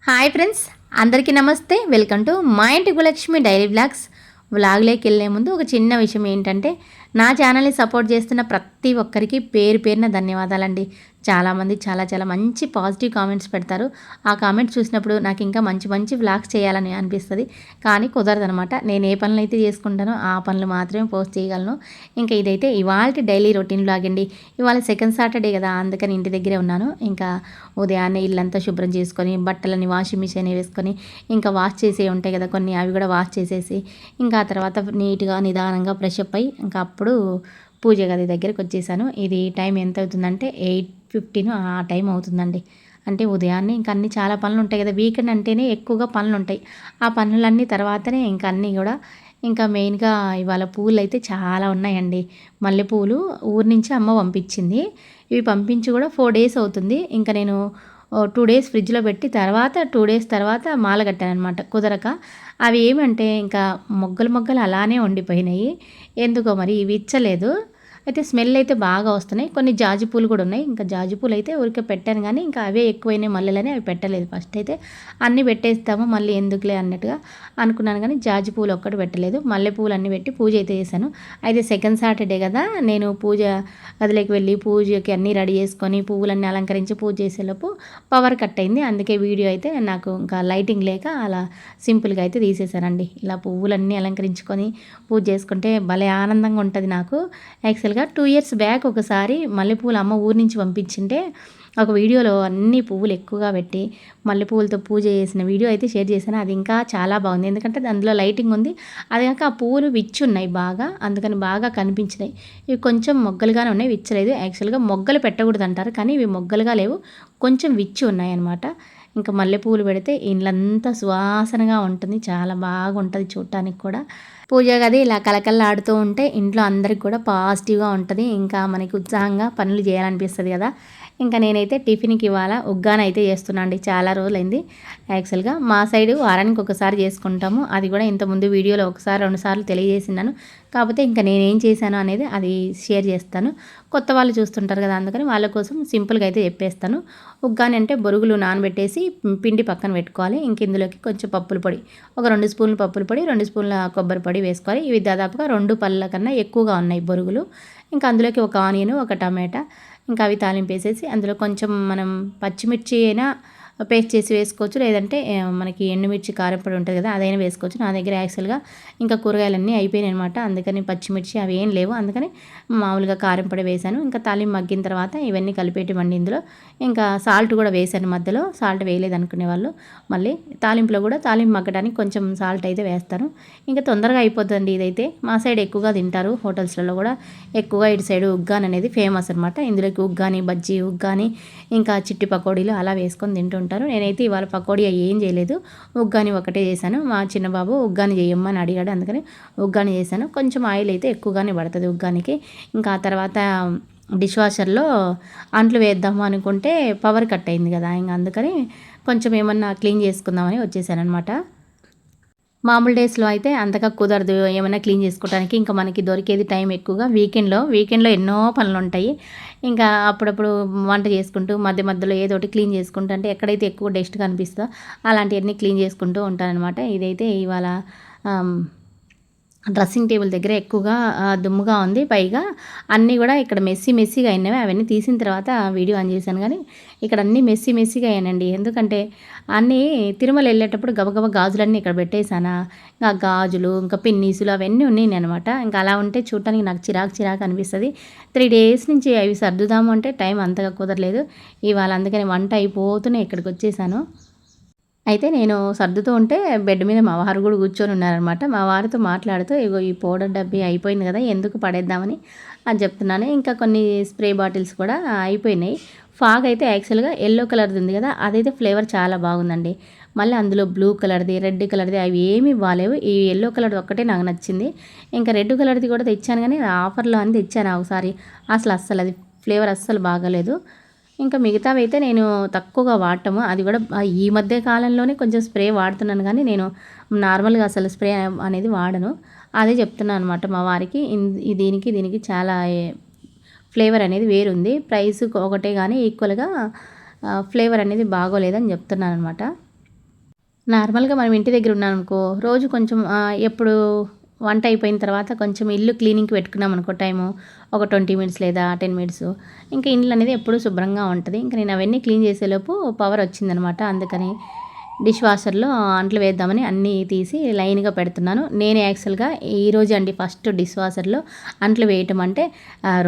Hi friends, అందరికీ నమస్తే. Welcome to మా ఇంటి గులక్ష్మి డైలీ వ్లాగ్స్. వ్లాగ్లోకి వెళ్ళే ముందు ఒక చిన్న విషయం ఏంటంటే, నా ఛానల్ని సపోర్ట్ చేస్తున్న ప్రతి ఒక్కరికి పేరు పేరున ధన్యవాదాలండి. చాలామంది చాలా చాలా మంచి పాజిటివ్ కామెంట్స్ పెడతారు. ఆ కామెంట్స్ చూసినప్పుడు నాకు ఇంకా మంచి మంచి వ్లాగ్స్ చేయాలని అనిపిస్తుంది. కానీ కుదరదనమాట. నేను ఏ పనులు అయితే చేసుకుంటానో ఆ పనులు మాత్రమే పోస్ట్ చేయగలను. ఇంకా ఇదైతే ఇవాళ డైలీ రొటీన్ వ్లాగ్ అండి. ఇవాళ సెకండ్ సాటర్డే కదా, అందుకని ఇంటి దగ్గరే ఉన్నాను. ఇంకా ఉదయాన్నే ఇల్లంతా శుభ్రం చేసుకొని బట్టలని వాషింగ్ మిషన్ వేసుకొని ఇంకా వాష్ చేసే ఉంటాయి కదా కొన్ని, అవి కూడా వాష్ చేసేసి ఇంకా ఆ తర్వాత నీట్గా నిదానంగా ఫ్రెష్ అప్ అయ్యి ఇంకా అప్పుడు పూజ గది దగ్గరికి వచ్చేసాను. ఇది టైం ఎంత అవుతుందంటే 8:15 ఆ టైం అవుతుందండి. అంటే ఉదయాన్నే ఇంక అన్నీ చాలా పనులు ఉంటాయి కదా, వీకెండ్ అంటేనే ఎక్కువగా పనులు ఉంటాయి. ఆ పనులన్నీ తర్వాతనే ఇంకా అన్నీ కూడా ఇంకా మెయిన్గా ఇవాళ పూలు అయితే చాలా ఉన్నాయండి. మల్లెపూలు ఊరి నుంచి అమ్మ పంపించింది. ఇవి పంపించి కూడా 4 డేస్ అవుతుంది. ఇంకా నేను 2 డేస్ ఫ్రిడ్జ్లో పెట్టి తర్వాత 2 డేస్ తర్వాత మాల కట్టానమాట కుదరక. అవి ఏమంటే ఇంకా మొగ్గలు మొగ్గలు అలానే ఉండిపోయినాయి. ఎందుకో మరి ఇవి ఇచ్చలేదు. అయితే స్మెల్ అయితే బాగా వస్తున్నాయి. కొన్ని జాజి పూలు కూడా ఉన్నాయి. ఇంకా జాజి పూలు అయితే ఊరికే పెట్టాను కానీ ఇంకా అవే ఎక్కువైనాయి మల్లెలని, అవి పెట్టలేదు. ఫస్ట్ అయితే అన్నీ పెట్టేస్తాము మళ్ళీ ఎందుకులే అన్నట్టుగా అనుకున్నాను కానీ జాజి పూలు ఒక్కటి పెట్టలేదు. మల్లె పూలు అన్నీ పెట్టి పూజ అయితే చేశాను. అయితే సెకండ్ సాటర్డే కదా, నేను పూజ గదిలోకి వెళ్ళి పూజకి అన్నీ రెడీ చేసుకొని పువ్వులన్నీ అలంకరించి పూజ చేసేలోపు పవర్ కట్ అయింది. అందుకే వీడియో అయితే నాకు ఇంకా లైటింగ్ లేక అలా సింపుల్గా అయితే తీసేశానండి. ఇలా పువ్వులన్నీ అలంకరించుకొని పూజ చేసుకుంటే భలే ఆనందంగా ఉంటుంది నాకు. యాక్చువల్గా 2 ఇయర్స్ బ్యాక్ ఒకసారి మల్లెపూలు అమ్మ ఊరి నుంచి పంపించింటే ఒక వీడియోలో అన్ని పువ్వులు ఎక్కువగా పెట్టి మల్లెపూలతో పూజ చేసిన వీడియో అయితే షేర్ చేశాను. అది ఇంకా చాలా బాగుంది. ఎందుకంటే అందులో లైటింగ్ ఉంది. అది కాక ఆ పువ్వులు విచ్చున్నాయి బాగా, అందుకని బాగా కనిపించినాయి. ఇవి కొంచెం మొగ్గలుగానే ఉన్నాయి, విచ్చలేదు. యాక్చువల్గా మొగ్గలు పెట్టకూడదు అంటారు కానీ ఇవి మొగ్గలుగా లేవు, కొంచెం విచ్చి ఉన్నాయి అన్నమాట. ఇంకా మల్లెపూలు పెడితే ఇళ్ళంతా సువాసనగా ఉంటుంది, చాలా బాగుంటుంది చూడటానికి కూడా. పూజ గది ఇలా కలకల్లాడుతూ ఉంటే ఇంట్లో అందరికి కూడా పాజిటివ్గా ఉంటుంది. ఇంకా మనకి ఉత్సాహంగా పనులు చేయాలనిపిస్తుంది కదా. ఇంకా నేనైతే టిఫిన్కి ఇవాళ ఉగ్గాని అయితే చేస్తున్నా అండి. చాలా రోజులైంది. యాక్చువల్గా మా సైడు వారానికి ఒకసారి చేసుకుంటాము. అది కూడా ఇంతకుముందు వీడియోలో ఒకసారి 2 సార్లు తెలియజేసినాను. కాకపోతే ఇంకా నేనేం చేశాను అనేది అది షేర్ చేస్తాను. కొత్త వాళ్ళు చూస్తుంటారు కదా, అందుకని వాళ్ళ కోసం సింపుల్గా అయితే చెప్పేస్తాను. ఉగ్గాని అంటే బొరుగులు నానబెట్టేసి పిండి పక్కన పెట్టుకోవాలి. ఇంక ఇందులోకి కొంచెం పప్పుల పొడి, ఒక 2 స్పూన్లు పప్పుల పొడి, 2 స్పూన్ల కొబ్బరి పొడి వేసుకోవాలి. ఇవి దాదాపుగా 2 పళ్ళ కన్నా ఎక్కువగా ఉన్నాయి బొరుగులు. ఇంకా అందులోకి ఒక ఆనియన్, ఒక టమాటా, ఇంకా అవి తాలింపు వేసేసి అందులో కొంచెం మనం పచ్చిమిర్చి అయినా పేస్ట్ చేసి వేసుకోవచ్చు, లేదంటే మనకి ఎండుమిర్చి కారపొడి ఉంటుంది కదా అదైనా వేసుకోవచ్చు. నా దగ్గర యాక్చువల్గా ఇంకా కూరగాయలన్నీ అయిపోయినాయి అనమాట, అందుకని పచ్చిమిర్చి అవి ఏం లేవు, అందుకని మామూలుగా కారం పొడి వేశాను. ఇంకా తాలింపు మగ్గిన తర్వాత ఇవన్నీ కలిపేటివండి. ఇందులో ఇంకా సాల్ట్ కూడా వేశాను మధ్యలో, సాల్ట్ వేయలేదు అనుకునే వాళ్ళు మళ్ళీ తాలింపులో కూడా తాలింపు మగ్గడానికి కొంచెం సాల్ట్ అయితే వేస్తాను. ఇంకా తొందరగా అయిపోతుందండి. ఇదైతే మా సైడ్ ఎక్కువగా తింటారు, హోటల్స్లలో కూడా ఎక్కువగా ఇటు సైడ్ ఉగ్గాని అనేది ఫేమస్ అనమాట. ఇందులోకి ఉగ్గాని, బజ్జీ, ఉగ్గాని, ఇంకా చిట్టి పకోడీలు అలా వేసుకొని తింటుంటారు. నేనైతే ఇవాళ పకోడీ ఏం చేయలేదు, ఉగ్గాని ఒకటే చేశాను. మా చిన్నబాబు ఉగ్గాని చేయమ్మని అడిగాడు, అందుకని ఉగ్గాని చేశాను. కొంచెం ఆయిల్ అయితే ఎక్కువగానే పడుతుంది ఉగ్గానికి. ఇంకా ఆ తర్వాత డిష్ వాషర్లో అంట్లు వేద్దాము అనుకుంటే పవర్ కట్ అయింది కదా, ఇంకా అందుకని కొంచెం ఏమన్నా క్లీన్ చేసుకుందామని వచ్చేసాను అనమాట. మామూలు డేస్లో అయితే అంతగా కుదరదు ఏమైనా క్లీన్ చేసుకోవడానికి. ఇంకా మనకి దొరికేది టైం ఎక్కువగా వీకెండ్లో ఎన్నో పనులు ఉంటాయి. ఇంకా అప్పుడప్పుడు వంట చేసుకుంటూ మధ్య మధ్యలో ఏదో ఒకటి క్లీన్ చేసుకుంటూ, అంటే ఎక్కడైతే ఎక్కువ డస్ట్ కనిపిస్తుందో అలాంటివన్నీ క్లీన్ చేసుకుంటూ ఉంటానన్నమాట. ఇదైతే ఇవాళ డ్రెస్సింగ్ టేబుల్ దగ్గర ఎక్కువగా దుమ్ముగా ఉంది. పైగా అన్నీ కూడా ఇక్కడ మెస్సీగా అయినవి. అవన్నీ తీసిన తర్వాత వీడియో ఆన్ చేశాను కానీ ఇక్కడ అన్నీ మెస్సీగా అయ్యానండి. ఎందుకంటే అన్నీ తిరుమల వెళ్ళేటప్పుడు గబగబా గాజులన్నీ ఇక్కడ పెట్టేశానా, ఇంకా గాజులు ఇంకా పిన్నీసులు అవన్నీ ఉన్నాయి అనమాట. ఇంకా అలా ఉంటే చూడటానికి నాకు చిరాకు అనిపిస్తుంది. 3 డేస్ నుంచి అవి సర్దుదాము అంటే టైం అంతగా కుదరలేదు. ఇవాళ అందుకని వంట అయిపోతూనే ఇక్కడికి వచ్చేసాను. అయితే నేను సర్దుతూ ఉంటే బెడ్ మీద మా వారు కూడా కూర్చొని ఉన్నారనమాట. మా వారితో మాట్లాడుతూ ఇగో ఈ పౌడర్ డబ్బీ అయిపోయింది కదా, ఎందుకు పడేద్దామని అని చెప్తున్నాను. ఇంకా కొన్ని స్ప్రే బాటిల్స్ కూడా అయిపోయినాయి. ఫాగ్ అయితే యాక్చువల్గా ఎల్లో కలర్ది ఉంది కదా, అదైతే ఫ్లేవర్ చాలా బాగుందండి. మళ్ళీ అందులో బ్లూ కలర్ది, రెడ్ కలర్ది అవి ఏమీ బాగాలేవు. ఈ ఎల్లో కలర్ది ఒక్కటే నాకు నచ్చింది. ఇంకా రెడ్ కలర్ది కూడా తెచ్చాను కానీ ఆఫర్లో అని తెచ్చాను ఒకసారి, అస్సలు అది ఫ్లేవర్ అస్సలు బాగాలేదు. ఇంకా మిగతావైతే నేను తక్కువగా వాడటము, అది కూడా ఈ మధ్య కాలంలోనే కొంచెం స్ప్రే వాడుతున్నాను కానీ నేను నార్మల్గా అసలు స్ప్రే అనేది వాడను. అదే చెప్తున్నాను అనమాట మా వారికి. దీనికి చాలా ఫ్లేవర్ అనేది వేరుంది, ప్రైస్ ఒకటే కానీ ఈక్వల్గా ఫ్లేవర్ అనేది బాగోలేదని చెప్తున్నాను అనమాట. నార్మల్‌గా మనం ఇంటి దగ్గర ఉన్నామనుకో, రోజు కొంచెం ఎప్పుడు వంట అయిపోయిన తర్వాత కొంచెం ఇల్లు క్లీనింగ్‌కి పెట్టుకున్నామనుకో టైము, ఒక 20 మినిట్స్ లేదా 10 మినిట్స్, ఇంకా ఇల్లు అనేది ఎప్పుడూ శుభ్రంగా ఉంటది. ఇంక నేను అవన్నీ క్లీన్ చేసేలోపు పవర్ వచ్చిందనమాట. అందుకని డిష్ వాషర్‌లో అంట్లు వేద్దామని అన్నీ తీసి లైన్‌గా పెడుతున్నాను. నేను యాక్చువల్‌గా ఈరోజు అండి ఫస్ట్ డిష్ వాషర్‌లో అంట్లు వేయటం అంటే,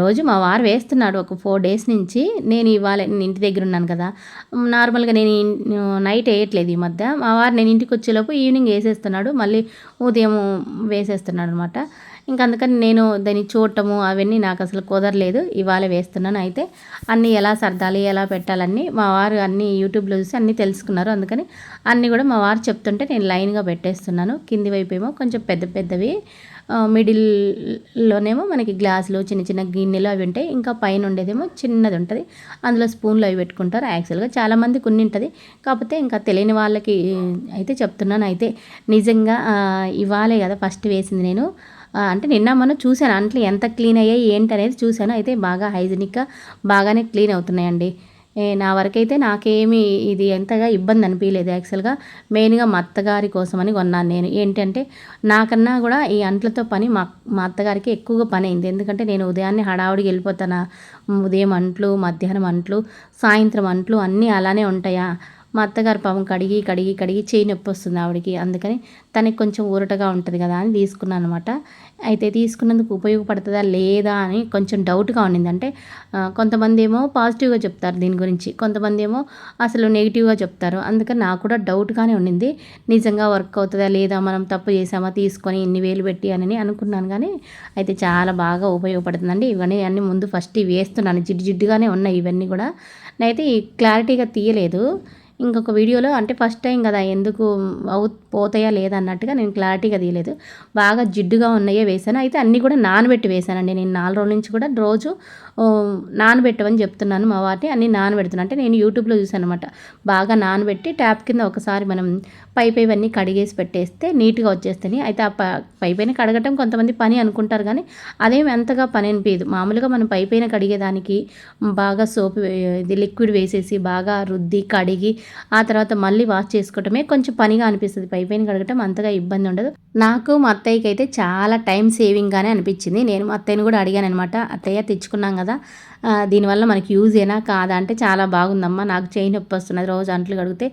రోజు మా వారు వేస్తున్నాడు ఒక 4 డేస్ నుంచి. నేను ఇంటి దగ్గర ఉన్నాను కదా! నార్మల్‌గా నైట్ వేయట్లేదు ఈ మధ్య. మా వారు నేను ఇంటికొచ్చేలోపు ఈవినింగ్ వేసేస్తున్నాడు. మళ్ళీ ఉదయం వేసేస్తున్నాడనమాట. ఇంక అందుకని నేను దాన్ని చూడటము అవన్నీ నాకు అసలు కుదరలేదు. ఇవాళ వేస్తున్నాను. అయితే అన్నీ ఎలా సర్దాలి, ఎలా పెట్టాలన్నీ మా వారు అన్నీ యూట్యూబ్‌లో చూసి అన్నీ తెలుసుకున్నారు. అందుకని అన్నీ కూడా మా వారు చెప్తుంటే నేను లైన్‌గా పెట్టేస్తున్నాను. కింది వైపేమో కొంచెం పెద్ద పెద్దవి, మిడిల్‌లోనేమో మనకి గ్లాసులు, చిన్న చిన్న గిన్నెలు అవి ఉంటాయి. ఇంకా పైన ఉండేదేమో చిన్నది ఉంటది. అందులో స్పూన్లు అవి పెట్టుకుంటారు. యాక్చువల్‌గా చాలామందికి ఉండింటది. కాకపోతే ఇంకా తెలియని వాళ్ళకి అయితే చెప్తున్నాను. అయితే నిజంగా ఇవాళే కదా ఫస్ట్ వేసింది నేను. అంటే నిన్న మొన్న చూశాను అంట్లు ఎంత క్లీన్ అయ్యాయి ఏంటనేది చూశాను. అయితే బాగా హైజీనిక్‌గా బాగానే క్లీన్ అవుతున్నాయండి. నా వరకైతే నాకేమీ ఇది ఎంతగా ఇబ్బంది అనిపియలేదు. యాక్చువల్‌గా మెయిన్‌గా మా అత్తగారి కోసమని కొన్నాను నేను. ఏంటంటే నాకన్నా కూడా ఈ అంట్లతో పని మా అత్తగారికి ఎక్కువగా పనయింది. ఎందుకంటే నేను ఉదయాన్నే హడావుడిగా వెళ్ళిపోతానా. ఉదయం అంట్లు, మధ్యాహ్నం అంట్లు, సాయంత్రం అంట్లు అన్నీ అలానే ఉంటాయా. మా అత్తగారు పాపం కడిగి, కడిగి, కడిగి చెయ్యి నొప్పొస్తుంది ఆవిడకి. అందుకని తనకి కొంచెం ఊరటగా ఉంటది కదా అని తీసుకున్నాననమాట. అయితే తీసుకున్నందుకు ఉపయోగపడుతదా లేదా అని కొంచెం డౌట్‌గా ఉండింది. అంటే కొంతమందేమో పాజిటివ్‌గా చెప్తారు దీని గురించి. కొంతమందేమో అసలు నెగెటివ్‌గా చెప్తారు. అందుకని నాకు కూడా డౌట్‌గానే ఉండింది. నిజంగా వర్క్ అవుతదా లేదా, మనం తప్పు చేశామా తీసుకొని ఇన్ని వేలు పెట్టి అని అనుకున్నాను గానీ, అయితే చాలా బాగా ఉపయోగపడుతుందండి. ఇవన్నీ అన్నీ ముందు ఫస్ట్ ఇవి వేస్తున్నాను. జిడ్డు జిడ్డుగానే ఉన్నాయి ఇవన్నీ కూడా. నేనైతే క్లారిటీగా తీయలేదు. ఇంకొక వీడియోలో అంటే ఫస్ట్ టైం కదా ఎందుకు పోతాయా లేదా అన్నట్టుగా నేను క్లారిటీగా తీయలేదు. బాగా జిడ్డుగా ఉన్నాయే వేశాను. అయితే అన్నీ కూడా నానబెట్టి వేశానండి. నేను 4 రోజుల నుంచి కూడా రోజు నానబెట్టమని చెప్తున్నాను మా వారిని. అన్నీ నానబెడుతున్నాను. అంటే నేను యూట్యూబ్‌లో చూసాననమాట. బాగా నానబెట్టి ట్యాప్ కింద ఒకసారి మనం పైవన్నీ కడిగేసి పెట్టేస్తే నీట్‌గా వచ్చేస్తాయి. అయితే ఆ పైపైన కడగటం కొంతమంది పని అనుకుంటారు కానీ అదేమి అంతగా పని అనిపియదు. మామూలుగా మనం పైపైన కడిగేదానికి బాగా సోపు ఇది లిక్విడ్ వేసేసి బాగా రుద్ది, కడిగి ఆ తర్వాత మళ్ళీ వాష్ చేసుకోవటమే కొంచెం పనిగా అనిపిస్తది. పైపైన కడగటం అంతగా ఇబ్బంది ఉండదు. నాకు మా అత్తయ్యకైతే చాలా టైం సేవింగ్‌గానే అనిపించింది. నేను మా అత్తయ్యని కూడా అడిగాననమాట. "అత్తయ్య తెచ్చుకున్నాం కదా! దీనివల్ల మనకి యూజేనా కాదా?" అంటే, "చాలా బాగుందమ్మా. నాకు చెయ్యి నొప్పి వస్తున్నది రోజు అంట్లు కడిగితే.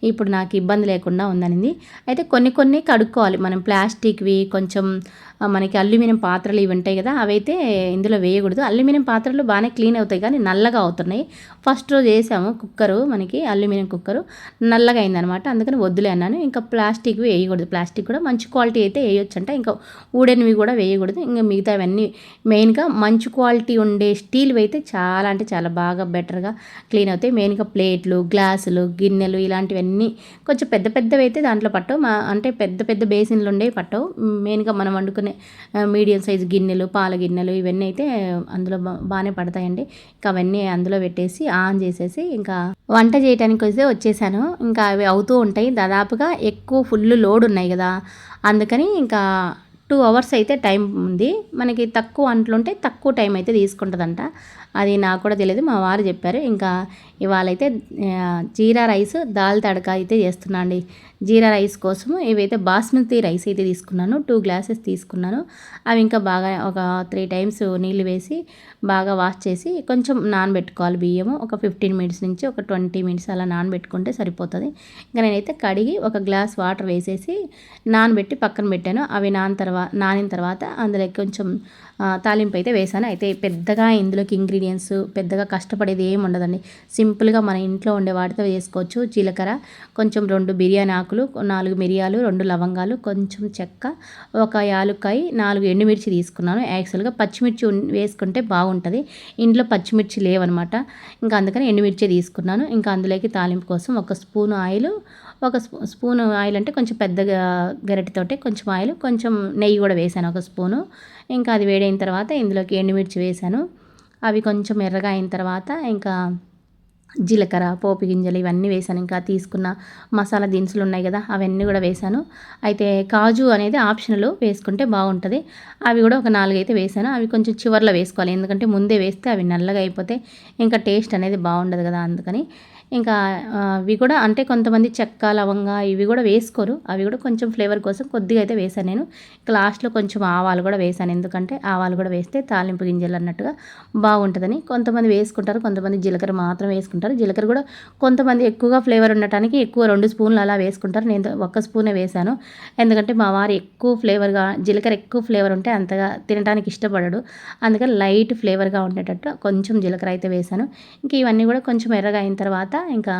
ఇప్పుడు నాకు ఇబ్బంది లేకుండా ఉందనింది." అయితే కొన్ని కొన్ని కడుక్కోవాలి. మనం ప్లాస్టిక్‌వి కొంచెం మనకి అల్యూమినియం పాత్రలు ఇవి ఉంటాయి కదా! అవైతే ఇందులో వేయకూడదు. అల్యూమినియం పాత్రలు బాగానే క్లీన్ అవుతాయి కానీ నల్లగా అవుతున్నాయి. ఫస్ట్ రోజు వేసాము కుక్కరు, మనకి అల్యూమినియం కుక్కరు నల్లగా అయిందనమాట. అందుకని వద్దులే అన్నాను. ఇంకా ప్లాస్టిక్‌వి వేయకూడదు. ప్లాస్టిక్ కూడా మంచి క్వాలిటీ అయితే వేయొచ్చంట. ఇంకా వుడెన్‌వి కూడా వేయకూడదు. ఇంకా మిగతావన్నీ మెయిన్‌గా మంచి క్వాలిటీ ఉండే స్టీల్‌వి అయితే చాలా అంటే చాలా బాగా బెటర్‌గా క్లీన్ అవుతాయి. మెయిన్‌గా ప్లేట్లు, గ్లాసులు, గిన్నెలు ఇలాంటివన్నీ కొంచెం పెద్ద పెద్దవి అయితే దాంట్లో పట్టవు. అంటే పెద్ద పెద్ద బేసిన్లు ఉండేవి పట్టవు. మెయిన్‌గా మనం వండుకునే మీడియం సైజు గిన్నెలు, పాల గిన్నెలు ఇవన్నీ అయితే అందులో బాగానే పడతాయండి. ఇంకా అవన్నీ అందులో పెట్టేసి ఆన్ చేసేసి ఇంకా వంట చేయటానికి వచ్చేసాను. ఇంకా అవి అవుతూ ఉంటాయి. దాదాపుగా ఎక్కువ ఫుల్ లోడ్ ఉన్నాయి కదా! అందుకని ఇంకా 2 అవర్స్ అయితే టైం ఉంది. మనకి తక్కువ అంట్లుంటే తక్కువ టైం అయితే తీసుకుంటుందంట. అది నాకు కూడా తెలియదు. మా వారు చెప్పారు. ఇంకా ఇవాళైతే జీరా రైస్, దాల్ తడక అయితే చేస్తున్నా అండి. జీరా రైస్ కోసము ఇవైతే బాస్మతి రైస్ అయితే తీసుకున్నాను. 2 గ్లాసెస్ తీసుకున్నాను. అవి ఇంకా బాగా ఒక 3 టైమ్స్ నీళ్ళు వేసి బాగా వాష్ చేసి కొంచెం నానబెట్టుకోవాలి బియ్యము. ఒక 15 మినిట్స్ నుంచి ఒక 20 మినిట్స్ అలా నానబెట్టుకుంటే సరిపోతుంది. ఇంకా నేనైతే కడిగి ఒక గ్లాస్ వాటర్ వేసేసి నానబెట్టి పక్కన పెట్టాను. అవి నానిన తర్వాత అందులోకి కొంచెం తాలింపు అయితే వేసాను. అయితే పెద్దగా ఇందులోకి ఇంగ్రీడియంట్స్ పెద్దగా కష్టపడేది ఏమి ఉండదండి. సింపుల్గా మన ఇంట్లో ఉండే వాటితో చేసుకోవచ్చు. జీలకర్ర, కొంచెం 2 బిర్యానీ ఆకులు, 4 మిరియాలు, 2 లవంగాలు, కొంచెం చెక్క, ఒక యాలుక్కాయ, 4 ఎండుమిర్చి తీసుకున్నాను. యాక్చువల్గా పచ్చిమిర్చి వేసుకుంటే బాగుంటుంది. ఇంట్లో పచ్చిమిర్చి లేవనమాట. ఇంకా అందుకని ఎండుమిర్చి తీసుకున్నాను. ఇంకా అందులోకి తాలింపు కోసం ఒక స్పూన్ ఆయిల్, ఒక స్పూన్ ఆయిల్ అంటే కొంచెం పెద్దగా గరిటెతోటి కొంచెం ఆయిల్, కొంచెం నెయ్యి కూడా వేసాను ఒక స్పూను. ఇంకా అది వేడైన తర్వాత ఇందులోకి ఎండుమిర్చి వేసాను. అవి కొంచెం ఎర్రగా అయిన తర్వాత ఇంకా జీలకర్ర, పోపు గింజలు ఇవన్నీ వేసాను. ఇంకా తీసుకున్న మసాలా దినుసులు ఉన్నాయి కదా, అవన్నీ కూడా వేసాను. అయితే కాజు అనేది ఆప్షనల్, వేసుకుంటే బాగుంటుంది. అవి కూడా ఒక 4 అయితే వేసాను. అవి కొంచెం చివర్లో వేసుకోవాలి. ఎందుకంటే ముందే వేస్తే అవి నల్లగా అయిపోతే ఇంకా టేస్ట్ అనేది బాగుండదు కదా, అందుకని ఇంకా అవి కూడా అంటే కొంతమంది చెక్క, లవంగా ఇవి కూడా వేసుకోరు. అవి కూడా కొంచెం ఫ్లేవర్ కోసం కొద్దిగా అయితే వేశాను నేను. లాస్ట్‌లో కొంచెం ఆవాలు కూడా వేశాను. ఎందుకంటే ఆవాలు కూడా వేస్తే తాలింపు గింజలు అన్నట్టుగా బాగుంటుందని. కొంతమంది వేసుకుంటారు, కొంతమంది జీలకర్ర మాత్రం వేసుకుంటారు. జీలకర్ర కూడా కొంతమంది ఎక్కువగా ఫ్లేవర్ ఉండటానికి ఎక్కువ 2 స్పూన్లు అలా వేసుకుంటారు. నేను ఒక్క స్పూనే వేశాను. ఎందుకంటే మా వారు ఎక్కువ ఫ్లేవర్‌గా జీలకర్ర ఎక్కువ ఫ్లేవర్ ఉంటే అంతగా తినడానికి ఇష్టపడడు. అందుకని లైట్ ఫ్లేవర్‌గా ఉండేటట్టు కొంచెం జీలకర్ర అయితే వేశాను. ఇంక ఇవన్నీ కూడా కొంచెం ఎర్రగా అయిన తర్వాత ఇంకా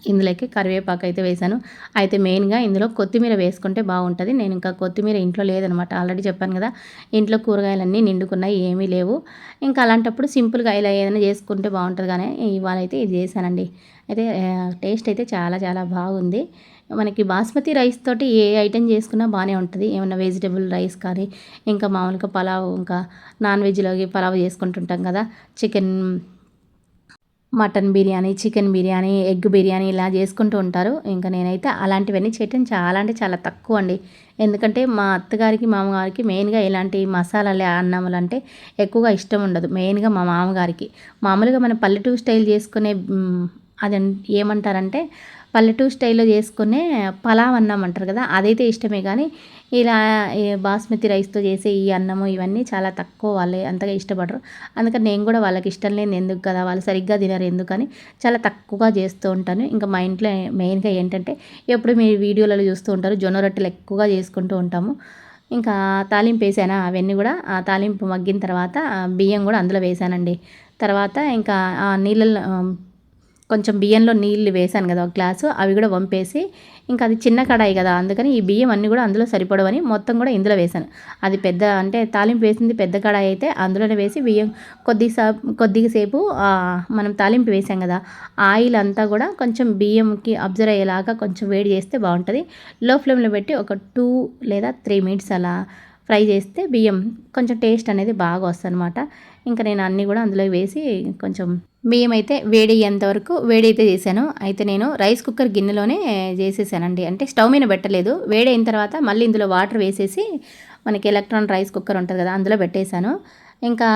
ఇందులోకి కరివేపాకు అయితే వేశాను. అయితే మెయిన్‌గా ఇందులో కొత్తిమీర వేసుకుంటే బాగుంటుంది. నేను ఇంకా కొత్తిమీర ఇంట్లో లేదనమాట. ఆల్రెడీ చెప్పాను కదా, ఇంట్లో కూరగాయలన్నీ నిండుకున్నాయి, ఏమీ లేవు. ఇంకా అలాంటప్పుడు సింపుల్‌గా ఇలా ఏదైనా చేసుకుంటే బాగుంటుంది కానీ ఇవాళ అయితే ఇది చేశానండి. అయితే టేస్ట్ అయితే చాలా చాలా బాగుంది. మనకి బాస్మతి రైస్ తోటి ఏ ఐటెం చేసుకున్నా బాగానే ఉంటుంది. ఏమన్నా వెజిటబుల్ రైస్ కానీ ఇంకా మామూలుగా పలావ్, ఇంకా నాన్ వెజ్‌లోకి పలావ్ చేసుకుంటుంటాం కదా, chicken, mutton biryani, chicken biryani, egg biryani ఇలా చేసుకుంటూ ఉంటారు. ఇంకా నేనైతే అలాంటివన్నీ చేయటం చాలా అంటే చాలా తక్కువ అండి. ఎందుకంటే మా అత్తగారికి, మామగారికి మెయిన్‌గా ఇలాంటి మసాలాలు అన్నములంటే ఎక్కువగా ఇష్టం ఉండదు. మెయిన్‌గా మా మామగారికి. మామూలుగా మన పల్లెటూరు స్టైల్ చేసుకునే అదన్ ఏమంటారంటే పల్లెటూరు స్టైల్‌లో చేసుకునే పలావ్ అన్నం అంటారు కదా, అదైతే ఇష్టమే కానీ ఇలా ఈ బాస్మతి రైస్‌తో చేసే ఈ అన్నము ఇవన్నీ చాలా తక్కువ, వాళ్ళు అంతగా ఇష్టపడరు. అందుకని నేను కూడా వాళ్ళకి ఇష్టం లేనిది ఎందుకు కదా, వాళ్ళు సరిగ్గా తినరు ఎందుకని చాలా తక్కువగా చేస్తూ ఉంటాను. ఇంకా మా ఇంట్లో మెయిన్‌గా ఏంటంటే ఎప్పుడు మీరు వీడియోలలో చూస్తూ ఉంటారు, జొన్న రొట్టెలు ఎక్కువగా చేసుకుంటూ ఉంటాము. ఇంకా తాలింపు వేసానా అవన్నీ కూడా ఆ తాలింపు మగ్గిన తర్వాత బియ్యం కూడా అందులో వేసానండి. తర్వాత ఇంకా ఆ నీళ్ళల్లో కొంచెం బియ్యంలో నీళ్ళు వేశాను కదా ఒక గ్లాసు, అవి కూడా వంపేసి ఇంకా అది చిన్న కడాయి కదా, అందుకని ఈ బియ్యం అన్నీ కూడా అందులో సరిపడవని మొత్తం కూడా ఇందులో వేశాను. అది పెద్ద అంటే తాలింపు వేసింది పెద్ద కడాయి అయితే అందులోనే వేసి బియ్యం కొద్దిసేపు మనం తాలింపు వేసాం కదా, ఆయిల్ అంతా కూడా కొంచెం బియ్యంకి అబ్జర్వ్ అయ్యేలాగా కొంచెం వేడి చేస్తే బాగుంటుంది. లో ఫ్లేమ్లో పెట్టి ఒక 2 లేదా 3 మినిట్స్ అలా ఫ్రై చేస్తే బియ్యం కొంచెం టేస్ట్ అనేది బాగా వస్తుందన్నమాట. ఇంకా నేను అన్నీ కూడా అందులో వేసి కొంచెం బియ్యం అయితే వేడయ్యేంత వరకు వేడైతే చేశాను. అయితే నేను రైస్ కుక్కర్ గిన్నెలోనే చేసేసానండి. అంటే స్టవ్ మీద పెట్టలేదు. వేడైన తర్వాత మళ్ళీ ఇందులో వాటర్ వేసేసి మనకి ఎలక్ట్రాన్ రైస్ కుక్కర్ ఉంటుంది కదా, అందులో పెట్టేశాను. ఇంకా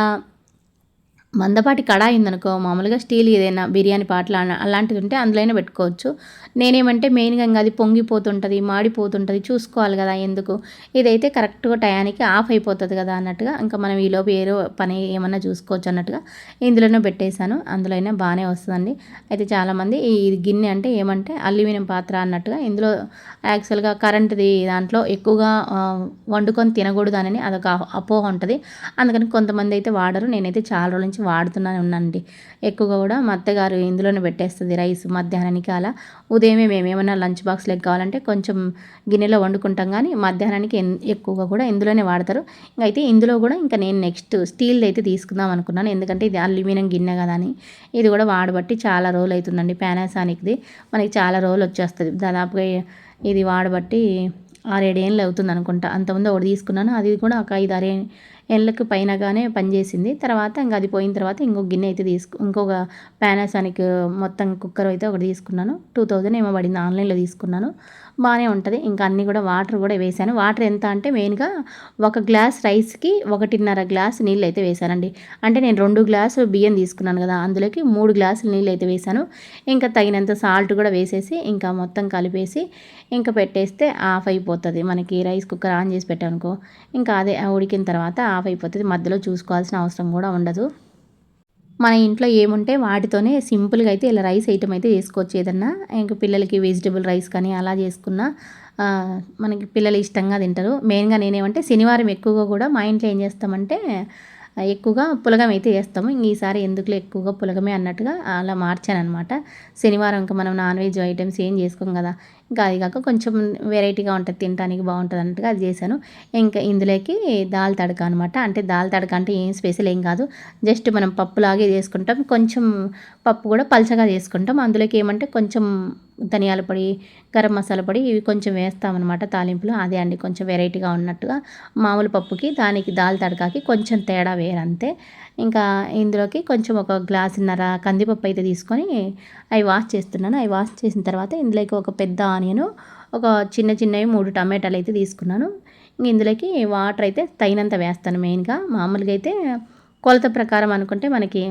మందపాటి కడాయి ఉందనుకో, మామూలుగా స్టీల్ ఏదైనా బిర్యానీ పాటలు అలాంటిది ఉంటే అందులోనే పెట్టుకోవచ్చు. నేనేమంటే మెయిన్‌గా ఇంక అది పొంగిపోతుంటుంది, మాడిపోతుంటుంది, చూసుకోవాలి కదా ఎందుకు. ఇదైతే కరెక్ట్‌గా టయానికి ఆఫ్ అయిపోతుంది కదా అన్నట్టుగా, ఇంకా మనం ఈలోపు ఏదో పని ఏమన్నా చూసుకోవచ్చు అన్నట్టుగా ఇందులోనే పెట్టేశాను. అందులో అయినా బాగానే వస్తుందండి. అయితే చాలామంది ఈ గిన్నె అంటే ఏమంటే అల్యూమినియం పాత్ర అన్నట్టుగా, ఇందులో యాక్చువల్‌గా కరెంట్‌ది దాంట్లో ఎక్కువగా వండుకొని తినకూడదు అని అదొక అపోహ ఉంటుంది. అందుకని కొంతమంది అయితే వాడరు. నేనైతే చాలా రోజుల నుంచి వాడుతూనే ఉన్నానండి. ఎక్కువగా కూడా మా అత్తగారు ఇందులోనే పెట్టేస్తుంది రైస్ మధ్యాహ్నానికి అలా. ఉదయమే మేము ఏమన్నా లంచ్ బాక్స్‌లోకి కావాలంటే కొంచెం గిన్నెలో వండుకుంటాం కానీ మధ్యాహ్నానికి ఎక్కువగా కూడా ఇందులోనే వాడతారు. అయితే ఇందులో కూడా ఇంకా నేను నెక్స్ట్ స్టీల్‌ది అయితే తీసుకుందాం అనుకున్నాను. ఎందుకంటే ఇది అల్యూమినియం గిన్నె కదా అని. ఇది కూడా వాడబట్టి చాలా రోజులు అవుతుందండి. పానాసోనిక్‌ది మనకి చాలా రోజులు వచ్చేస్తుంది. దాదాపుగా ఇది వాడబట్టి 6, 7 ఏళ్ళు అవుతుంది అనుకుంటా. అంతకుముందు ఒకటి తీసుకున్నాను. అది కూడా ఒక 5, 6 ఏళ్ళకి పైనగానే పనిచేసింది. తర్వాత ఇంక అది పోయిన తర్వాత ఇంకొక గిన్నె అయితే ఇంకొక పానాసోనిక్ మొత్తం కుక్కర్ అయితే ఒకటి తీసుకున్నాను. 2000 ఏమో పడింది, ఆన్లైన్‌లో తీసుకున్నాను. బాగానే ఉంటుంది. ఇంకా అన్నీ కూడా వాటర్ కూడా వేశాను. వాటర్ ఎంత అంటే మెయిన్‌గా ఒక గ్లాస్ రైస్‌కి 1.5 గ్లాస్ నీళ్ళు అయితే వేశానండి. అంటే నేను 2 గ్లాసులు బియ్యం తీసుకున్నాను కదా, అందులోకి 3 గ్లాసులు నీళ్ళు అయితే వేశాను. ఇంకా తగినంత సాల్ట్ కూడా వేసేసి ఇంకా మొత్తం కలిపేసి ఇంకా పెట్టేస్తే ఆఫ్ అయిపోతుంది. మనకి రైస్ కుక్కర్ ఆన్ చేసి పెట్టామనుకో, ఇంకా అదే ఉడికిన తర్వాత ఆఫ్ అయిపోతుంది. మధ్యలో చూసుకోవాల్సిన అవసరం కూడా ఉండదు. మన ఇంట్లో ఏముంటే వాటితోనే సింపుల్‌గా అయితే ఇలా రైస్ ఐటెమ్ అయితే చేసుకోవచ్చు ఏదన్నా. ఇంక పిల్లలకి వెజిటబుల్ రైస్ కానీ అలా చేసుకున్నా మనకి పిల్లలు ఇష్టంగా తింటారు. మెయిన్‌గా నేనేమంటే శనివారం ఎక్కువగా కూడా మా ఇంట్లో ఏం చేస్తామంటే ఎక్కువగా పులగం అయితే చేస్తాము. ఈసారి ఎందుకులే ఎక్కువగా పులగమే అన్నట్టుగా అలా మార్చాననమాట. శనివారం ఇంక మనం నాన్ వెజ్ ఐటెమ్స్ ఏం చేసుకోం కదా, ఇంకా అది కాక కొంచెం వెరైటీగా ఉంటుంది, తినడానికి బాగుంటుంది అన్నట్టుగా అది చేశాను. ఇంకా ఇందులోకి దాల్ తడక అనమాట. అంటే దాల్ తడక అంటే ఏం స్పెషల్ ఏం కాదు, జస్ట్ మనం పప్పులాగే చేసుకుంటాం. కొంచెం పప్పు కూడా పలచగా చేసుకుంటాం. అందులోకి ఏమంటే కొంచెం ధనియాల పొడి, గరం మసాలా పొడి ఇవి కొంచెం వేస్తామన్నమాట తాలింపులో. అదే అండి కొంచెం వెరైటీగా ఉన్నట్టుగా. మామూలు పప్పుకి దానికి దాల్ తడకాకి కొంచెం తేడా వేరంతే. ఇంకా ఇందులోకి కొంచెం ఒక గ్లాసున్నర కందిపప్పు అయితే తీసుకొని అవి వాష్ చేస్తున్నాను. అవి వాష్ చేసిన తర్వాత ఇందులోకి ఒక పెద్ద ఆనియను, ఒక చిన్నవి 3 టమాటాలు అయితే తీసుకున్నాను. ఇందులోకి వాటర్ అయితే తగినంత వేస్తాను. మెయిన్‌గా మామూలుగా అయితే కొలత ప్రకారం అనుకుంటే మనకి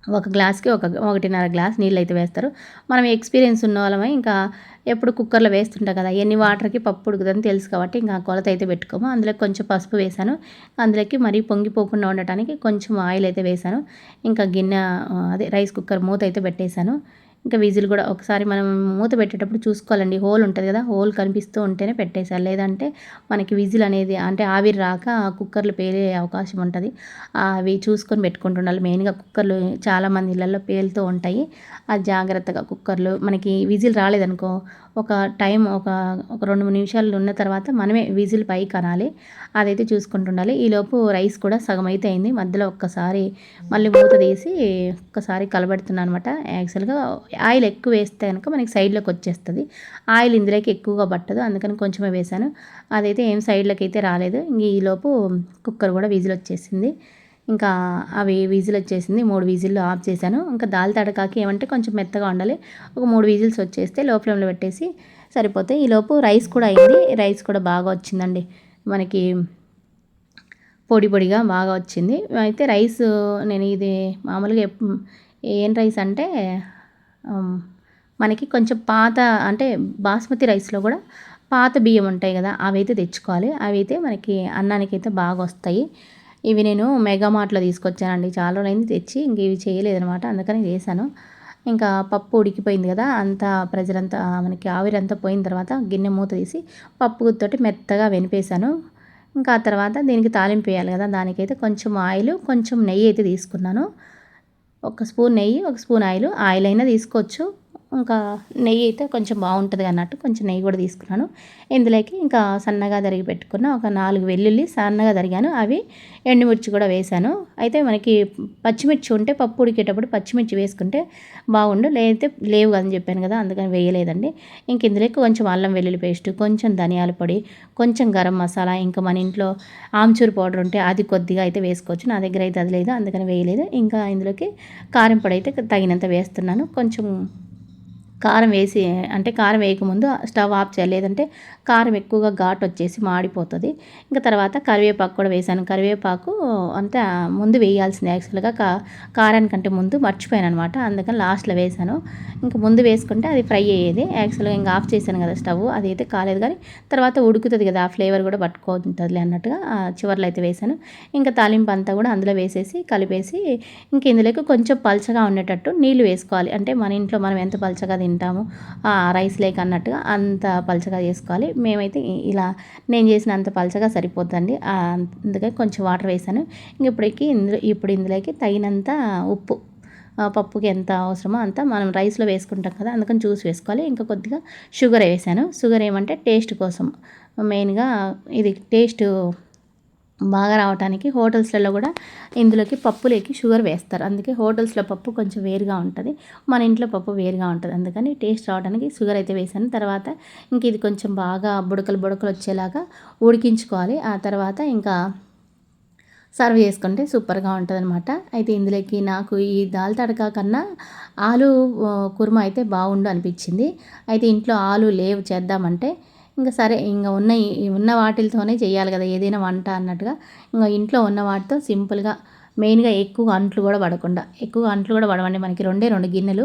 ఒక గ్లాస్కి 1.5 గ్లాస్ నీళ్ళు అయితే వేస్తారు. మనం ఎక్స్పీరియన్స్ ఉన్న వాళ్ళమై ఇంకా ఎప్పుడు కుక్కర్లో వేస్తుంటాం కదా, ఎన్ని వాటర్కి పప్పు ఉడుకుతుందని తెలుసు కాబట్టి ఇంకా కొలత అయితే పెట్టుకోము. అందులో కొంచెం పసుపు వేసాను. అందులోకి మరీ పొంగిపోకుండా ఉండటానికి కొంచెం ఆయిల్ అయితే వేసాను. ఇంకా గిన్నె అదే రైస్ కుక్కర్ మూత అయితే పెట్టేశాను. ఇంకా విజిల్ కూడా ఒకసారి మనం మూత పెట్టేటప్పుడు చూసుకోవాలండి, హోల్ ఉంటుంది కదా, హోల్ కనిపిస్తూ ఉంటేనే పెట్టేసారు. లేదంటే మనకి విజిల్ అనేది అంటే ఆవిరి రాక కుక్కర్లు పేలే అవకాశం ఉంటుంది. అవి చూసుకొని పెట్టుకుంటుండాలి. మెయిన్గా కుక్కర్లు చాలామంది ఇళ్ళల్లో పేలుతూ ఉంటాయి. అది జాగ్రత్తగా కుక్కర్లు మనకి విజిల్ రాలేదనుకో ఒక టైం ఒక 2-3 నిమిషాలు ఉన్న తర్వాత మనమే విజిల్ పైకి అనాలి. అదైతే చూసుకుంటుండాలి. ఈలోపు రైస్ కూడా సగం అయితే అయింది. మధ్యలో ఒక్కసారి మళ్ళీ మూత తీసి ఒక్కసారి కలబెడుతున్నాను అనమాట. యాక్చువల్గా ఆయిల్ ఎక్కువ వేస్తే కనుక మనకి సైడ్లోకి వచ్చేస్తుంది. ఆయిల్ ఇందులోకి ఎక్కువగా పట్టదు, అందుకని కొంచెమే వేశాను. అదైతే ఏం సైడ్లోకి అయితే రాలేదు. ఇంక ఈలోపు కుక్కర్ కూడా విజిల్ వచ్చేసింది. ఇంకా అవి విజిల్ వచ్చేసింది. 3 విజిల్లు ఆఫ్ చేశాను. ఇంకా దాల్ తడకాకి ఏమంటే కొంచెం మెత్తగా ఉండాలి. ఒక 3 విజిల్స్ వచ్చేస్తే లో ఫ్లేమ్లో పెట్టేసి సరిపోతాయి. ఈలోపు రైస్ కూడా అయింది. రైస్ కూడా బాగా వచ్చిందండి, మనకి పొడి పొడిగా బాగా వచ్చింది. అయితే రైస్ నేను ఇది మామూలుగా ఏం రైస్ అంటే మనకి కొంచెం పాత అంటే బాస్మతి రైస్లో కూడా పాత బియ్యం ఉంటాయి కదా, అవి అయితే తెచ్చుకోవాలి. అవి అయితే మనకి అన్నానికి అయితే బాగా వస్తాయి. ఇవి నేను మెగా మార్ట్లో తీసుకొచ్చానండి, చాలా రోజులైంది తెచ్చి. ఇంక ఇవి చేయలేదనమాట, అందుకని చేశాను. ఇంకా పప్పు ఉడికిపోయింది కదా, అంతా ప్రెజర్ అంతా మనకి ఆవిరంతా పోయిన తర్వాత గిన్నె మూత తీసి పప్పు గుత్తోటి మెత్తగా వెనిపేశాను. ఇంకా ఆ తర్వాత దీనికి తాలింపు వేయాలి కదా, దానికైతే కొంచెం ఆయిల్ కొంచెం నెయ్యి అయితే తీసుకున్నాను. 1 స్పూన్ నెయ్యి 1 స్పూన్ ఆయిల్ అయినా తీసుకోవచ్చు. ఇంకా నెయ్యి అయితే కొంచెం బాగుంటుంది అన్నట్టు కొంచెం నెయ్యి కూడా తీసుకున్నాను. ఇందులోకి ఇంకా సన్నగా తరిగి పెట్టుకున్న ఒక 4 వెల్లుల్లి సన్నగా తరిగాను, అవి ఎండుమిర్చి కూడా వేశాను. అయితే మనకి పచ్చిమిర్చి ఉంటే పప్పు ఉడికేటప్పుడు పచ్చిమిర్చి వేసుకుంటే బాగుండు, లేదంటే లేవు అని చెప్పాను కదా, అందుకని వేయలేదండి. ఇంక ఇందులోకి కొంచెం అల్లం వెల్లుల్లి పేస్ట్, కొంచెం ధనియాల పొడి, కొంచెం గరం మసాలా, ఇంకా మన ఇంట్లో ఆమ్చూర్ పౌడర్ ఉంటే అది కొద్దిగా అయితే వేసుకోవచ్చు. నా దగ్గర అయితే అది లేదు, అందుకని వేయలేదు. ఇంకా ఇందులోకి కారం పొడి అయితే తగినంత వేస్తున్నాను. కొంచెం కారం వేసి అంటే కారం వేయకముందు స్టవ్ ఆఫ్ చేయాలి, లేదంటే కారం ఎక్కువగా ఘాటు వచ్చేసి మాడిపోతుంది. ఇంకా తర్వాత కరివేపాకు కూడా వేసాను. కరివేపాకు అంతా ముందు వేయాల్సింది, యాక్చువల్గా కారానికంటే ముందు మర్చిపోయాను అనమాట, అందుకని లాస్ట్లో వేసాను. ఇంకా ముందు వేసుకుంటే అది ఫ్రై అయ్యేది. యాక్చువల్గా ఇంకా ఆఫ్ చేశాను కదా స్టవ్, అదైతే కాలేదు, కానీ తర్వాత ఉడుకుతుంది కదా, ఆ ఫ్లేవర్ కూడా పట్టుకుంటుంది అన్నట్టుగా చివర్లో అయితే వేసాను. ఇంకా తాలింపు అంతా కూడా అందులో వేసేసి కలిపేసి ఇంక ఇందులోకి కొంచెం పల్చగా ఉండేటట్టు నీళ్లు వేసుకోవాలి. అంటే మన ఇంట్లో మనం ఎంత పల్చగా తింటాము రైస్ లేక అన్నట్టుగా అంత పలచగా చేసుకోవాలి. మేమైతే ఇలా నేను చేసిన అంత పలచగా సరిపోతుందండి, అందుకే కొంచెం వాటర్ వేసాను. ఇప్పుడు ఇందులోకి తగినంత ఉప్పు, పప్పుకి ఎంత అవసరమో అంత మనం రైస్లో వేసుకుంటాం కదా, అందుకని చూసి వేసుకోవాలి. ఇంకా కొద్దిగా షుగర్ వేసాను. షుగర్ ఏమంటే టేస్ట్ కోసం, మెయిన్గా ఇది టేస్ట్ బాగా రావడానికి హోటల్స్లలో కూడా ఇందులోకి పప్పులోకి షుగర్ వేస్తారు, అందుకే హోటల్స్లో పప్పు కొంచెం వేరుగా ఉంటుంది, మన ఇంట్లో పప్పు వేరుగా ఉంటుంది, అందుకని టేస్ట్ రావడానికి షుగర్ అయితే వేసాను. తర్వాత ఇంక ఇది కొంచెం బాగా బుడకలు వచ్చేలాగా ఉడికించుకోవాలి. ఆ తర్వాత ఇంకా సర్వ్ చేసుకుంటే సూపర్గా ఉంటుంది అనమాట. అయితే ఇందులోకి నాకు ఈ దాల్ తడకా కన్నా ఆలు కుర్మా అయితే బాగుండు అనిపించింది. అయితే ఇంట్లో ఆలు లేవు చేద్దామంటే ఇంకా సరే ఇంకా ఉన్న వాటితోనే చేయాలి కదా ఏదైనా వంట అన్నట్టుగా, ఇంకా ఇంట్లో ఉన్న వాటితో సింపుల్గా మెయిన్గా ఎక్కువ అంట్లు కూడా పడవండి, మనకి 2 గిన్నెలు,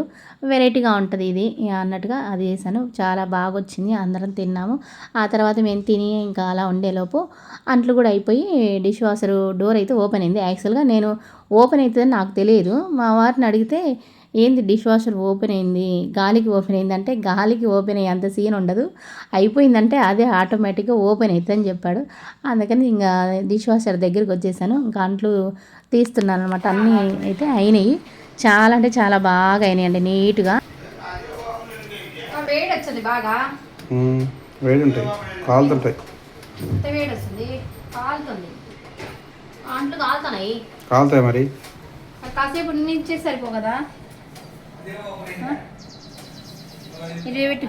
వెరైటీగా ఉంటుంది ఇది అన్నట్టుగా అది చేశాను. చాలా బాగా వచ్చింది, అందరం తిన్నాము. ఆ తర్వాత మేము తిని ఇంకా అలా ఉండేలోపు అంట్లు కూడా అయిపోయి డిష్ వాషర్ డోర్ అయితే ఓపెన్ అయింది. యాక్చువల్గా నేను ఓపెన్ అవుతుందని నాకు తెలియదు, మా వారిని అడిగితే ఏంది డిష్ వాషర్ ఓపెన్ అయింది, గాలికి ఓపెన్ అయిందంటే గాలికి ఓపెన్ అయ్యే అంత సీన్ ఉండదు, అయిపోయిందంటే అదే ఆటోమేటిక్గా ఓపెన్ అవుతుందని చెప్పాడు. అందుకని ఇంకా డిష్ వాషర్ దగ్గరికి వచ్చేసాను. ఇంకా అంట్లు తీస్తున్నాను అనమాట. అన్నీ అయితే అయినాయి, చాలా అంటే చాలా బాగా అయినాయండి, నీట్గా. వేడి వచ్చింది బాగా, వేడి ఉంటాయి, కాలుతుంటాయి, వేడి వస్తుంది, కాలుతుంది, అంట్లు కాలుతున్నాయి, కాలుతాయి మరి కాసేపు నుంచే సరిపో కదా. ఇది పెట్టు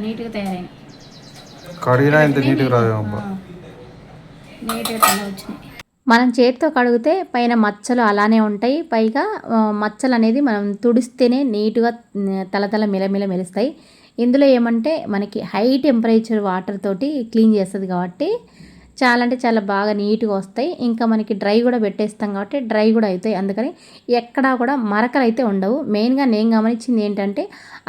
నీట్గా తయారైంది, కడిగినా ఇంత నీట్గా రాదు, నీట్గా తయారు వచ్చినాయి. మనం చేతితో కడిగితే పైన మచ్చలు అలానే ఉంటాయి, పైగా మచ్చలు అనేది మనం తుడిస్తేనే నీట్గా తలతల మిలమిల మెరుస్తాయి. ఇందులో ఏమంటే మనకి హై టెంపరేచర్ వాటర్ తోటి క్లీన్ చేస్తుంది కాబట్టి చాలా అంటే చాలా బాగా నీట్గా వస్తాయి. ఇంకా మనకి డ్రై కూడా పెట్టేస్తాం కాబట్టి డ్రై కూడా అవుతాయి. అందుకని ఎక్కడా కూడా మరకలు అయితే ఉండవు. మెయిన్గా నేను గమనించింది ఏంటంటే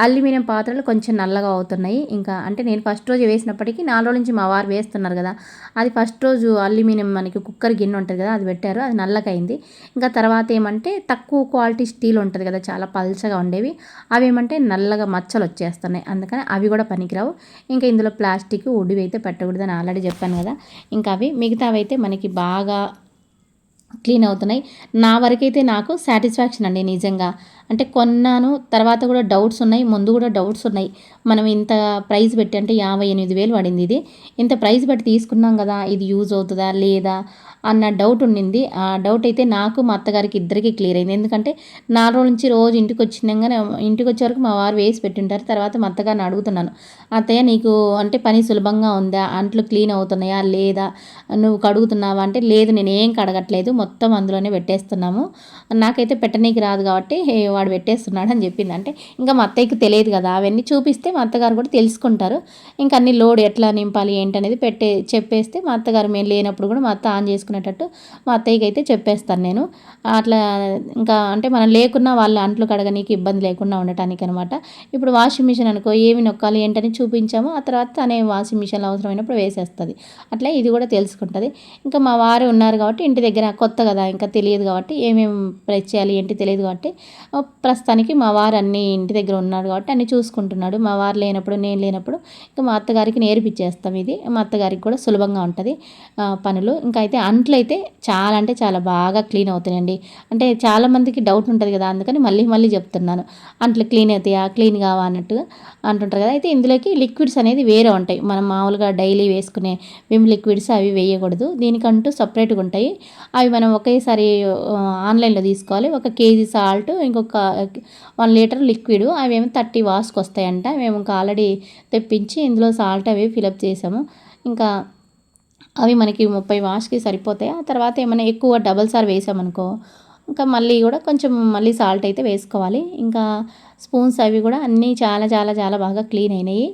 అల్యూమినియం పాత్రలు కొంచెం నల్లగా అవుతున్నాయి. ఇంకా అంటే నేను ఫస్ట్ రోజు వేసినప్పటికీ 4 రోజుల నుంచి మా వారు వేస్తున్నారు కదా, అది ఫస్ట్ రోజు అల్యూమినియం మనకి కుక్కర్ గిన్నె ఉంటుంది కదా, అది పెట్టారు, అది నల్లగా అయింది. ఇంకా తర్వాత ఏమంటే తక్కువ క్వాలిటీ స్టీల్ ఉంటుంది కదా, చాలా పల్చగా ఉండేవి, అవి ఏమంటే నల్లగా మచ్చలు వచ్చేస్తున్నాయి. అందుకని అవి కూడా పనికిరావు. ఇంకా ఇందులో ప్లాస్టిక్ ఉడివి అయితే పెట్టకూడదని ఆల్రెడీ చెప్పాను కదా. ఇంకా అవి మిగతావి అయితే మనకి బాగా క్లీన్ అవుతున్నాయి. నా వరకైతే నాకు సాటిస్ఫాక్షన్ అండి నిజంగా. అంటే కొన్నాను, తర్వాత కూడా డౌట్స్ ఉన్నాయి, ముందు కూడా డౌట్స్ ఉన్నాయి. మనం ఇంత ప్రైస్ పెట్టి అంటే 58,000 పడింది ఇది. ఇంత ప్రైస్ పెట్టి తీసుకున్నాం కదా, ఇది యూజ్ అవుతుందా లేదా అన్న డౌట్ ఉండింది. ఆ డౌట్ అయితే నాకు మా అత్తగారికి ఇద్దరికి క్లియర్ అయింది. ఎందుకంటే 4 రోజుల నుంచి రోజు ఇంటికి వచ్చినాగానే ఇంటికి వచ్చే వరకు మా వారు వేసి పెట్టింటారు. తర్వాత మా అత్తగారిని అడుగుతున్నాను, అత్తయ్య నీకు అంటే పని సులభంగా ఉందా, అంట్లు క్లీన్ అవుతున్నాయా లేదా, నువ్వు కడుగుతున్నావా అంటే, లేదు నేను ఏం కడగట్లేదు, మొత్తం అందులోనే పెట్టేస్తున్నాము, నాకైతే పెట్టనీకి రాదు కాబట్టి వాడు పెట్టేస్తున్నాడు అని చెప్పింది. అంటే ఇంకా మా అత్తయ్యకి తెలియదు కదా, అవన్నీ చూపిస్తే మా అత్తగారు కూడా తెలుసుకుంటారు. ఇంకా అన్ని లోడ్ ఎట్లా నింపాలి ఏంటనేది చెప్పేస్తే మా అత్తగారు మేము లేనప్పుడు కూడా మా అత్త ఆన్ చేసుకునేటట్టు మా అత్తయ్యకి అయితే చెప్పేస్తాను నేను. అట్లా ఇంకా అంటే మనం లేకున్నా వాళ్ళ అంట్లు కడగనీకి ఇబ్బంది లేకుండా ఉండటానికి అనమాట. ఇప్పుడు వాషింగ్ మిషన్ అనుకో, ఏమి నొక్కాలి ఏంటని చూపించాము, ఆ తర్వాత తనే వాషింగ్ మిషన్లో అవసరమైనప్పుడు వేసేస్తుంది. అట్లా ఇది కూడా తెలుసుకుంటుంది. ఇంకా మా వారు ఉన్నారు కాబట్టి ఇంటి దగ్గర కొత్త కదా, ఇంకా తెలియదు కాబట్టి ఏమేమి ప్రెస్ చేయాలి ఏంటి తెలియదు కాబట్టి ప్రస్తుతానికి మా వారు అన్నీ ఇంటి దగ్గర ఉన్నాడు కాబట్టి అన్నీ చూసుకుంటున్నాడు. మా వారు లేనప్పుడు నేను లేనప్పుడు ఇంకా మా అత్తగారికి నేర్పించేస్తాం. ఇది మా అత్తగారికి కూడా సులభంగా ఉంటుంది పనులు. ఇంకా అయితే అంట్లు అయితే చాలా అంటే చాలా బాగా క్లీన్ అవుతాయండి. అంటే చాలామందికి డౌట్ ఉంటుంది కదా, అందుకని మళ్ళీ మళ్ళీ చెప్తున్నాను, అంట్లు క్లీన్ అవుతాయా క్లీన్ కావా అన్నట్టుగా అంటుంటారు కదా. అయితే ఇందులోకి లిక్విడ్స్ అనేది వేరే ఉంటాయి. మనం మామూలుగా డైలీ వేసుకునే విమ్ లిక్విడ్స్ అవి వేయకూడదు, దీనికంటూ సపరేట్గా ఉంటాయి. అవి మనం ఒకేసారి ఆన్లైన్లో తీసుకోవాలి. 1 kg సాల్ట్, ఇంకొక 1 లీటర్ లిక్విడ్, అవి ఏమో 30 వాష్కి వస్తాయంట. మేము ఇంకా ఆల్రెడీ తెప్పించి ఇందులో సాల్ట్ అవి ఫిలప్ చేసాము. ఇంకా అవి మనకి 30 వాష్కి సరిపోతాయి. ఆ తర్వాత ఏమైనా ఎక్కువ డబల్ సార్ వేసామనుకో ఇంకా మళ్ళీ కూడా కొంచెం మళ్ళీ సాల్ట్ అయితే వేసుకోవాలి. ఇంకా స్పూన్స్ అవి కూడా అన్నీ చాలా చాలా చాలా బాగా క్లీన్ అయినాయి.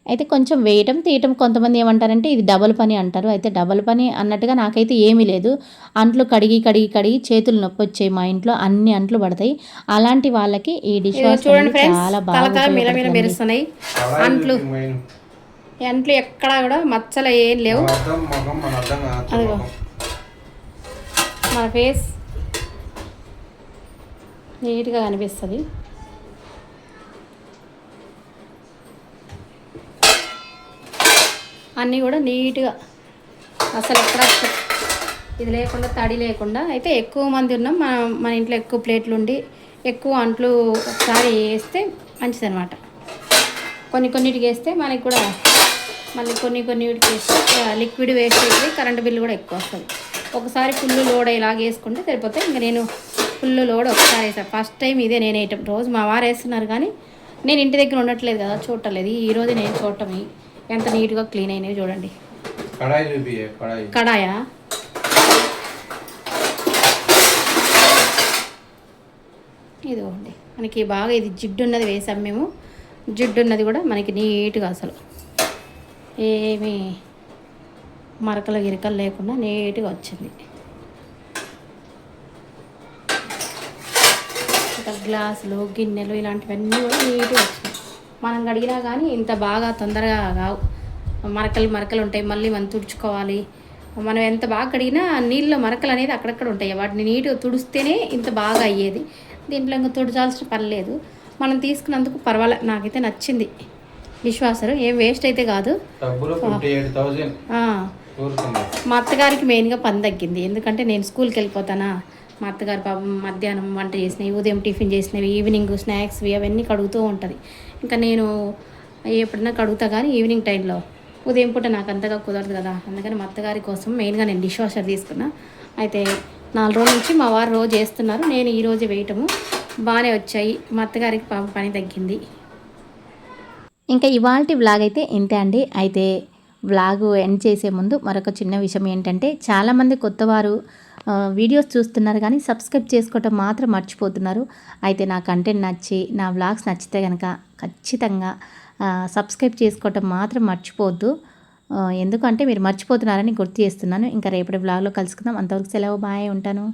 అయితే కొంచెం వేయటం తీయటం కొంతమంది ఏమంటారంటే ఇది డబల్ పని అంటారు. అయితే డబల్ పని అన్నట్టుగా నాకైతే ఏమీ లేదు. అంట్లు కడిగి కడిగి కడిగి చేతులు నొప్పి వచ్చాయి, మా ఇంట్లో అన్ని అంట్లు పడతాయి. అలాంటి వాళ్ళకి ఈ డిష్ వాష్ చూడండి ఫ్రెండ్స్, చాలా బాగా మిలమిల మెరుస్తున్నాయి అంట్లు. అంట్లు ఎక్కడా కూడా మచ్చలు ఏం లేవు. అదిగో మన ఫేస్ నీట్గా కనిపిస్తుంది. అన్నీ కూడా నీట్గా, అసలు ఎక్కడ ఇది లేకుండా తడి లేకుండా. అయితే ఎక్కువ మంది ఉన్నాం, మన ఇంట్లో ఎక్కువ ప్లేట్లు ఉండి ఎక్కువ అంట్లు ఒకసారి వేస్తే మంచిది అనమాట. కొన్నిటికి వేస్తే మనకి కూడా మళ్ళీ కొన్నిటికి వేస్తే లిక్విడ్ వేస్ట్ అవుతుంది, కరెంటు బిల్లు కూడా ఎక్కువ వస్తుంది. ఒకసారి ఫుల్ లోడ్ ఇలాగ వేసుకుంటే సరిపోతాయి. ఇంకా నేను ఫుల్ లోడ్ ఒకసారి వేసాను, ఫస్ట్ టైం ఇదే నేను వేయటం. రోజు మా వారు వేస్తున్నారు కానీ నేను ఇంటి దగ్గర ఉండట్లేదు కదా, చూడలేదు. ఈరోజు నేను చూడటం ఎంత నీట్గా క్లీన్ అయినాయి చూడండి. కడాయా ఇదిగోండి, మనకి బాగా ఇది జిడ్డు ఉన్నది వేసాం మేము. జిడ్డు ఉన్నది కూడా మనకి నీట్గా అసలు ఏమీ మరకలు గిరకలు లేకుండా నీట్గా వచ్చింది. ఇంకా గ్లాసులు గిన్నెలు ఇలాంటివన్నీ కూడా నీట్గా వచ్చినాయి. మనం కడిగినా కానీ ఇంత బాగా తొందరగా కావు, మరకలు ఉంటాయి. మళ్ళీ మనం తుడుచుకోవాలి. మనం ఎంత బాగా కడిగినా నీళ్ళలో మరకలు అనేది అక్కడక్కడ ఉంటాయి, వాటిని నీట్గా తుడిస్తేనే ఇంత బాగా అయ్యేది. దీంట్లో ఇంకా తుడిచాల్సిన పని లేదు. మనం తీసుకున్నందుకు పర్వాలేదు, నాకైతే నచ్చింది డిష్ వాషర్. ఏం వేస్ట్ అయితే కాదు. మా అత్తగారికి మెయిన్గా పని తగ్గింది, ఎందుకంటే నేను స్కూల్కి వెళ్ళిపోతానా. మా అత్తగారు పాపం మధ్యాహ్నం వంట చేసినవి, ఉదయం టిఫిన్ చేసినవి, ఈవినింగ్ స్నాక్స్వి అవన్నీ కడుగుతూ ఉంటుంది. ఇంకా నేను ఎప్పుడన్నా కడుగుతా కానీ ఈవినింగ్ టైంలో, ఉదయం పూట నాకు అంతగా కుదరదు కదా. అందుకని మా అత్తగారి కోసం మెయిన్గా నేను డిష్ వాషర్ తీసుకున్నా. అయితే 4 రోజుల నుంచి మా వారు రోజు వేస్తున్నారు, నేను ఈరోజు వేయటము బాగానే వచ్చాయి. మా అత్తగారికి పాపం పని తగ్గింది. ఇంకా ఇవాల్టి వ్లాగ్ అయితే ఇంతే అండి. అయితే వ్లాగ్ ఎండ్ చేసే ముందు మరొక చిన్న విషయం ఏంటంటే, చాలామంది కొత్తవారు వీడియోస్ చూస్తున్నారు కానీ సబ్స్క్రైబ్ చేసుకోవటం మాత్రం మర్చిపోతున్నారు. అయితే నా కంటెంట్ నచ్చి నా వ్లాగ్స్ నచ్చితే కనుక ఖచ్చితంగా సబ్స్క్రైబ్ చేసుకోవటం మాత్రం మర్చిపోవద్దు. ఎందుకంటే మీరు మర్చిపోతున్నారని గుర్తు చేస్తున్నాను. ఇంకా రేపటి బ్లాగ్లో కలుసుకుందాం. అంతవరకు సెలవు, బాయ్, ఉంటాను.